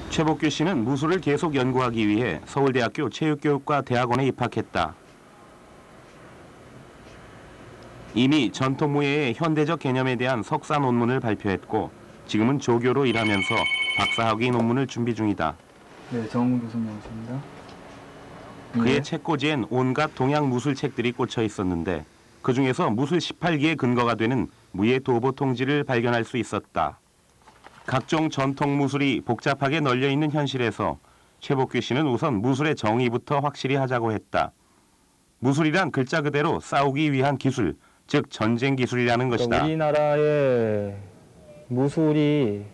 최복규 씨는 무술을 계속 연구하기 위해 서울대학교 체육교육과 대학원에 입학했다. 이미 전통무예의 현대적 개념에 대한 석사 논문을 발표했고 지금은 조교로 일하면서 박사학위 논문을 준비 중이다. 네, 정훈 교수님이십니다. 그의 책꽂이엔 온갖 동양 무술 책들이 꽂혀 있었는데 그중에서 무술 18기의 근거가 되는 무예 도보 통지를 발견할 수 있었다. 각종 전통 무술이 복잡하게 널려 있는 현실에서 최복규 씨는 우선 무술의 정의부터 확실히 하자고 했다. 무술이란 글자 그대로 싸우기 위한 기술, 즉 전쟁 기술이라는 것이다. 우리나라의 무술이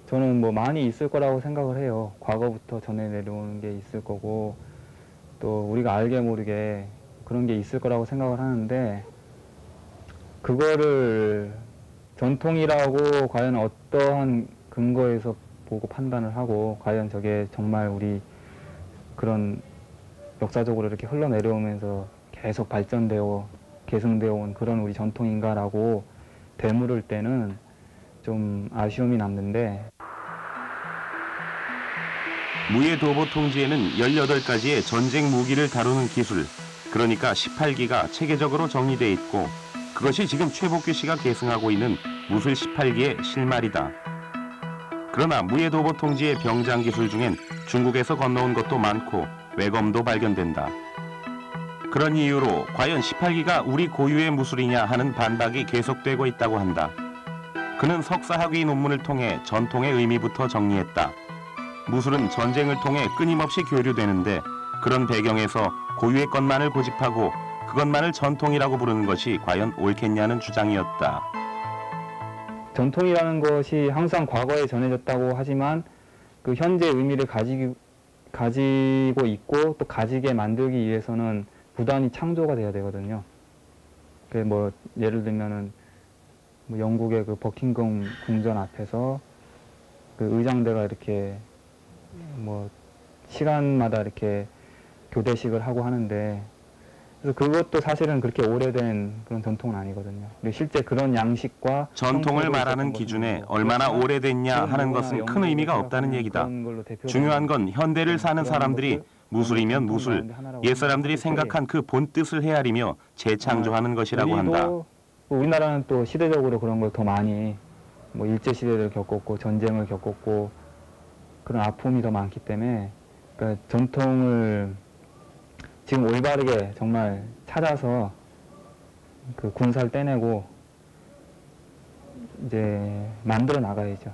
저는 뭐 많이 있을 거라고 생각을 해요. 과거부터 전해 내려오는 게 있을 거고 또 우리가 알게 모르게 그런 게 있을 거라고 생각을 하는데 그거를 전통이라고 과연 어떠한 근거에서 보고 판단을 하고 과연 저게 정말 우리 그런 역사적으로 이렇게 흘러내려오면서 계속 발전되어 계승되어 온 그런 우리 전통인가라고 되물을 때는 좀 아쉬움이 남는데 무예 도보 통지에는 18가지의 전쟁 무기를 다루는 기술, 그러니까 18기가 체계적으로 정리돼 있고 그것이 지금 최복규 씨가 계승하고 있는 무술 18기의 실마리다. 그러나 무예 도보 통지의 병장 기술 중엔 중국에서 건너온 것도 많고 외검도 발견된다. 그런 이유로 과연 18기가 우리 고유의 무술이냐 하는 반박이 계속되고 있다고 한다. 그는 석사학위 논문을 통해 전통의 의미부터 정리했다. 무술은 전쟁을 통해 끊임없이 교류되는데 그런 배경에서 고유의 것만을 고집하고 그것만을 전통이라고 부르는 것이 과연 옳겠냐는 주장이었다. 전통이라는 것이 항상 과거에 전해졌다고 하지만 그 현재 의미를 가지고 있고 또 가지게 만들기 위해서는 부단히 창조가 돼야 되거든요. 그 뭐 예를 들면은 뭐 영국의 그 버킹엄 궁전 앞에서 그 의장대가 이렇게 뭐 시간마다 이렇게 교대식을 하고 하는데 그래서 그것도 사실은 그렇게 오래된 그런 전통은 아니거든요. 그리고 실제 그런 양식과 전통을 말하는 기준에 얼마나 오래됐냐 하는 것은 큰 의미가 없다는 얘기다. 중요한 건 현대를 사는 사람들이 무술이면 무술, 옛사람들이 생각한 그 본뜻을 헤아리며 재창조하는 것이라고 한다. 우리나라는 또 시대적으로 그런 걸 더 많이 뭐 일제시대를 겪었고 전쟁을 겪었고 그런 아픔이 더 많기 때문에 그러니까 전통을 지금 올바르게 정말 찾아서 그 군사를 떼내고 이제 만들어 나가야죠.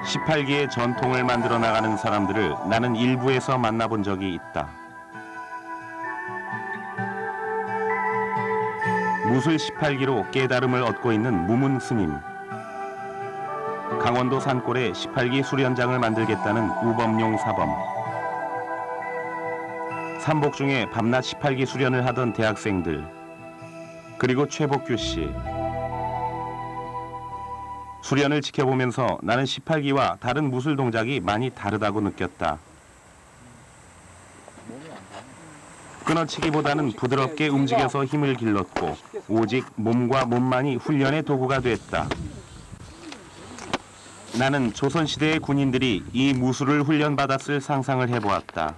18기의 전통을 만들어 나가는 사람들을 나는 일부에서 만나본 적이 있다. 무술 18기로 깨달음을 얻고 있는 무문 스님. 강원도 산골에 18기 수련장을 만들겠다는 우범용 사범. 삼복 중에 밤낮 18기 수련을 하던 대학생들. 그리고 최복규 씨. 수련을 지켜보면서 나는 18기와 다른 무술 동작이 많이 다르다고 느꼈다. 끊어치기보다는 부드럽게 움직여서 힘을 길렀고 오직 몸과 몸만이 훈련의 도구가 됐다. 나는 조선시대의 군인들이 이 무술을 훈련받았을 상상을 해보았다.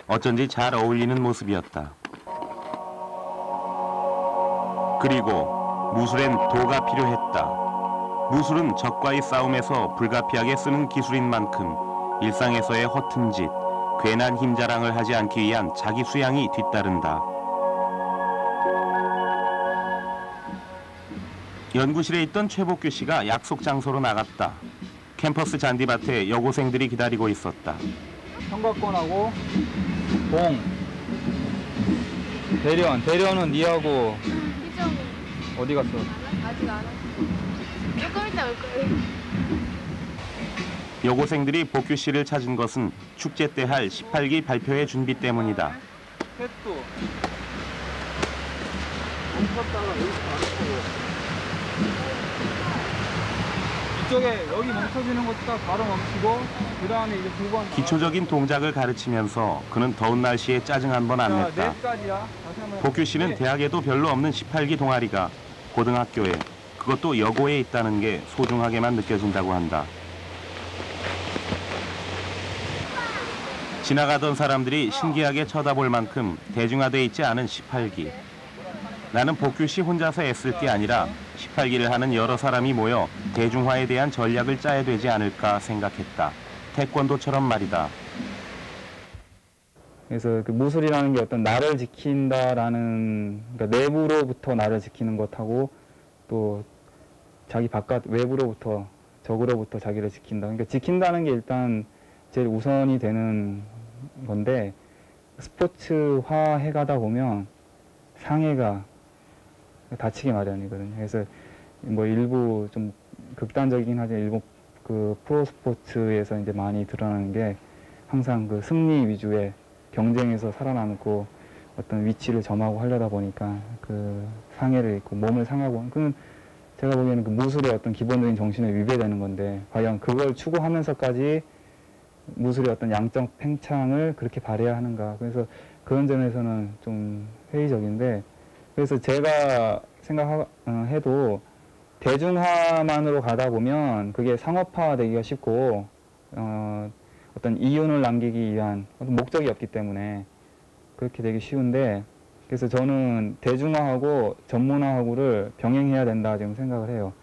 어쩐지 잘 어울리는 모습이었다. 그리고 무술엔 도가 필요했다. 무술은 적과의 싸움에서 불가피하게 쓰는 기술인 만큼 일상에서의 허튼 짓, 괜한 힘자랑을 하지 않기 위한 자기 수양이 뒤따른다. 연구실에 있던 최복규 씨가 약속 장소로 나갔다. 캠퍼스 잔디밭에 여고생들이 기다리고 있었다. 청각권하고 봉, 대련은 니하고 희정이 어디 갔어? 아직 안 왔어. 조금 이따 올 거예요. 여고생들이 복규 씨를 찾은 것은 축제 때 할 18기 발표회 준비 때문이다. 셋도 멈췄다가 여기서 안 이쪽에 여기 멈춰지는 것도 딱 바로 멈추고 그 다음에 이제 두 번 기초적인 동작을 가르치면서 그는 더운 날씨에 짜증 한 번 안 냈다. 복규 씨는 대학에도 별로 없는 18기 동아리가 고등학교에, 그것도 여고에 있다는 게 소중하게만 느껴진다고 한다. 지나가던 사람들이 신기하게 쳐다볼 만큼 대중화돼 있지 않은 18기. 나는 복규 씨 혼자서 애쓸 게 아니라 18기를 하는 여러 사람이 모여 대중화에 대한 전략을 짜야 되지 않을까 생각했다. 태권도처럼 말이다. 그래서 그 무술이라는 게 어떤 나를 지킨다라는, 그러니까 내부로부터 나를 지키는 것하고 또 자기 바깥 외부로부터 적으로부터 자기를 지킨다. 그러니까 지킨다는 게 일단 제일 우선이 되는 건데, 스포츠화 해가다 보면 상해가 다치기 마련이거든요. 그래서 뭐 일부 좀 극단적이긴 하지만 일부 그 프로 스포츠에서 이제 많이 드러나는 게 항상 그 승리 위주의 경쟁에서 살아남고 어떤 위치를 점하고 하려다 보니까 그 상해를 입고 몸을 상하고, 그건 제가 보기에는 그 무술의 어떤 기본적인 정신에 위배되는 건데, 과연 그걸 추구하면서까지 무술의 어떤 양적 팽창을 그렇게 바라야 하는가. 그래서 그런 점에서는 좀 회의적인데, 그래서 제가 생각해도 대중화만으로 가다 보면 그게 상업화되기가 쉽고 어떤 이윤을 남기기 위한 어떤 목적이 없기 때문에 그렇게 되기 쉬운데, 그래서 저는 대중화하고 전문화하고를 병행해야 된다 지금 생각을 해요.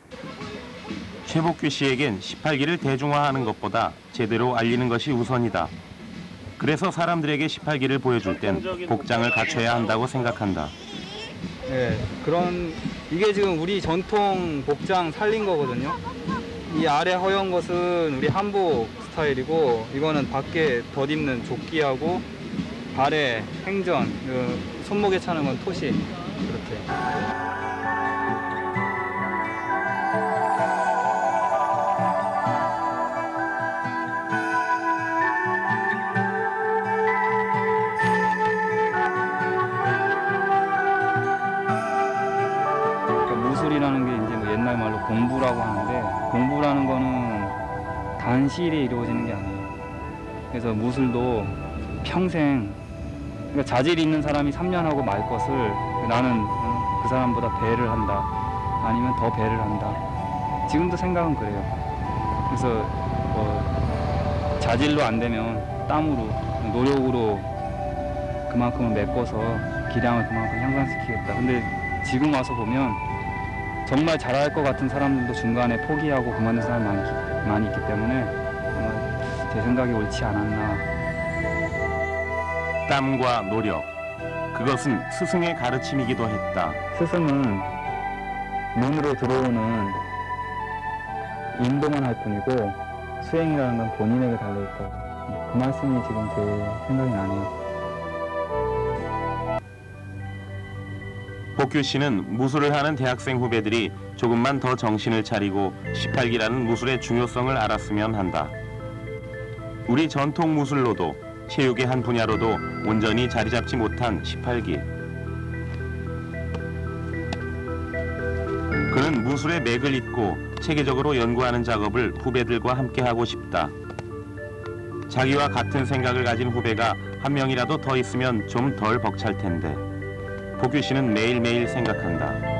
최복규 씨에겐 18기를 대중화하는 것보다 제대로 알리는 것이 우선이다. 그래서 사람들에게 18기를 보여줄 땐 복장을 갖춰야 한다고 생각한다. 네, 이게 지금 우리 전통 복장 살린 거거든요. 이 아래 허연 것은 우리 한복 스타일이고, 이거는 밖에 덧입는 조끼하고 발에 행전, 손목에 차는 건 토시, 그렇게. 무술이라는 게 이제 뭐 옛날 말로 공부라고 하는데, 공부라는 거는 단시일에 이루어지는 게 아니에요. 그래서 무술도 평생, 그러니까 자질이 있는 사람이 3년 하고 말 것을 나는 그 사람보다 배를 한다, 아니면 더 배를 한다. 지금도 생각은 그래요. 그래서 뭐 자질로 안 되면 땀으로, 노력으로 그만큼을 메꿔서 기량을 그만큼 향상시키겠다. 근데 지금 와서 보면 정말 잘할 것 같은 사람들도 중간에 포기하고 그만둔 사람이 많이 있기 때문에 아마 제 생각이 옳지 않았나. 땀과 노력, 그것은 스승의 가르침이기도 했다. 스승은 눈으로 들어오는 인도만 할 뿐이고 수행이라는 건 본인에게 달려있다고. 그 말씀이 지금 제 생각이 나네요. 복규 씨는 무술을 하는 대학생 후배들이 조금만 더 정신을 차리고 18기라는 무술의 중요성을 알았으면 한다. 우리 전통 무술로도 체육의 한 분야로도 온전히 자리 잡지 못한 18기. 그는 무술의 맥을 잇고 체계적으로 연구하는 작업을 후배들과 함께 하고 싶다. 자기와 같은 생각을 가진 후배가 한 명이라도 더 있으면 좀 덜 벅찰 텐데. 복규 씨는 매일매일 생각한다.